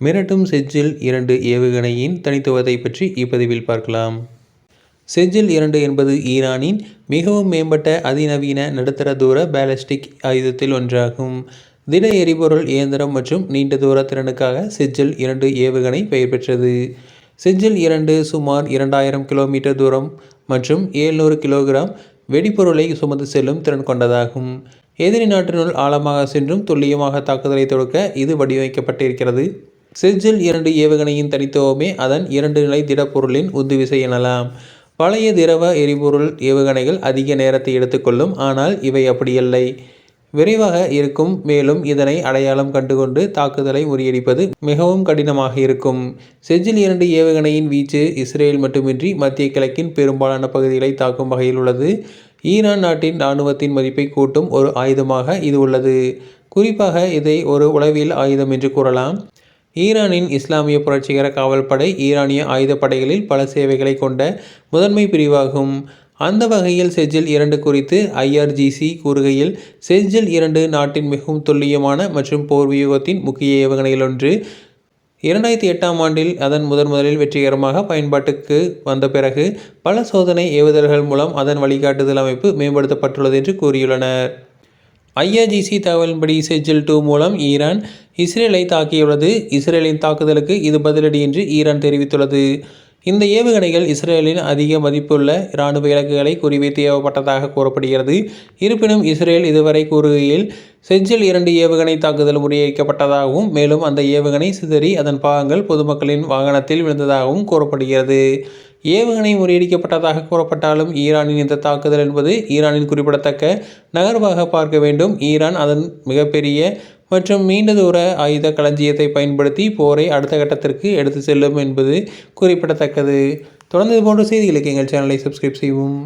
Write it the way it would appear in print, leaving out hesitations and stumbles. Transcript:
மிரட்டும் செஜ்ஜில்-2 ஏவுகணையின் தனித்துவத்தை பற்றி இப்பதிவில் பார்க்கலாம். செஜ்ஜில்-2 என்பது ஈரானின் மிகவும் மேம்பட்ட அதிநவீன நடுத்தர தூர பாலிஸ்டிக் ஆயுதத்தில் ஒன்றாகும். திட எரிபொருள் இயந்திரம் மற்றும் நீண்ட தூர திறனுக்காக செஜ்ஜில்-2 ஏவுகணை பெயர் பெற்றது. செஜ்ஜில்-2 சுமார் 2000 கிலோமீட்டர் தூரம் மற்றும் 700 கிலோகிராம் வெடிபொருளை சுமந்து செல்லும் திறன் கொண்டதாகும். எதிரி நாட்டினுள் ஆழமாக சென்றும் துல்லியமாக தாக்குதலை தொடுக்க இது வடிவமைக்கப்பட்டிருக்கிறது. செஜ்ஜில்-2 ஏவுகணையின் தனித்துவமே அதன் 2 நிலை திடப்பொருளின் உந்துவிசை எனலாம். பழைய திரவ எரிபொருள் ஏவுகணைகள் அதிக நேரத்தை எடுத்துக்கொள்ளும், ஆனால் இவை அப்படியல்லை, விரைவாக இருக்கும். மேலும் இதனை அடையாளம் கண்டுகொண்டு தாக்குதலை முறியடிப்பது மிகவும் கடினமாக இருக்கும். செஜ்ஜில்-2 ஏவுகணையின் வீச்சு இஸ்ரேல் மட்டுமின்றி மத்திய கிழக்கின் பெரும்பாலான பகுதிகளை தாக்கும் வகையில் உள்ளது. ஈரான் நாட்டின் இராணுவத்தின் மதிப்பை கூட்டும் ஒரு ஆயுதமாக இது உள்ளது. குறிப்பாக இதை ஒரு உளவியல் ஆயுதம் என்று கூறலாம். ஈரானின் இஸ்லாமிய புரட்சிகர காவல்படை ஈரானிய ஆயுதப்படைகளில் பல சேவைகளை கொண்ட முதன்மை பிரிவாகும். அந்த வகையில் செஜ்ஜில்-2 குறித்து IRGC கூறுகையில், செஜ்ஜில்-2 நாட்டின் மிகவும் துல்லியமான மற்றும் போர் வியூகத்தின் முக்கிய ஏவுகணையில் ஒன்று. 2008ஆம் ஆண்டில் அதன் முதலில் வெற்றிகரமாக பயன்பாட்டுக்கு வந்த பிறகு பல சோதனை ஏவுதல்கள் மூலம் அதன் வழிகாட்டுதல் அமைப்பு மேம்படுத்தப்பட்டுள்ளது என்று கூறியுள்ளனர். IRGC தகவலின்படி செஜ்ஜில்-2 மூலம் ஈரான் இஸ்ரேலை தாக்கியுள்ளது. இஸ்ரேலின் தாக்குதலுக்கு இது பதிலடி என்று ஈரான் தெரிவித்துள்ளது. இந்த ஏவுகணைகள் இஸ்ரேலின் அதிக மதிப்புள்ள இராணுவ இலக்குகளை குறிவைத்து ஏவப்பட்டதாக கூறப்படுகிறது. இருப்பினும் இஸ்ரேல் இதுவரை கூறுகையில் செஜ்ஜில்-2 ஏவுகணை தாக்குதல் முறியடிக்கப்பட்டதாகவும், மேலும் அந்த ஏவுகணை சிதறி அதன் பாகங்கள் பொதுமக்களின் வாகனத்தில் விழுந்ததாகவும் கூறப்படுகிறது. ஏவுகணை முறியடிக்கப்பட்டதாக கூறப்பட்டாலும் ஈரானின் இந்த தாக்குதல் என்பது ஈரானின் குறிப்பிடத்தக்க நகர்வாக பார்க்க வேண்டும். ஈரான் அதன் மிகப்பெரிய மற்றும் நீண்ட தூர ஆயுத களஞ்சியத்தை பயன்படுத்தி போரை அடுத்த கட்டத்திற்கு எடுத்து செல்லும் என்பது குறிப்பிடத்தக்கது. தொடர்ந்து இதுபோன்ற செய்திகளுக்கு எங்கள் சேனலை சப்ஸ்கிரைப் செய்யவும்.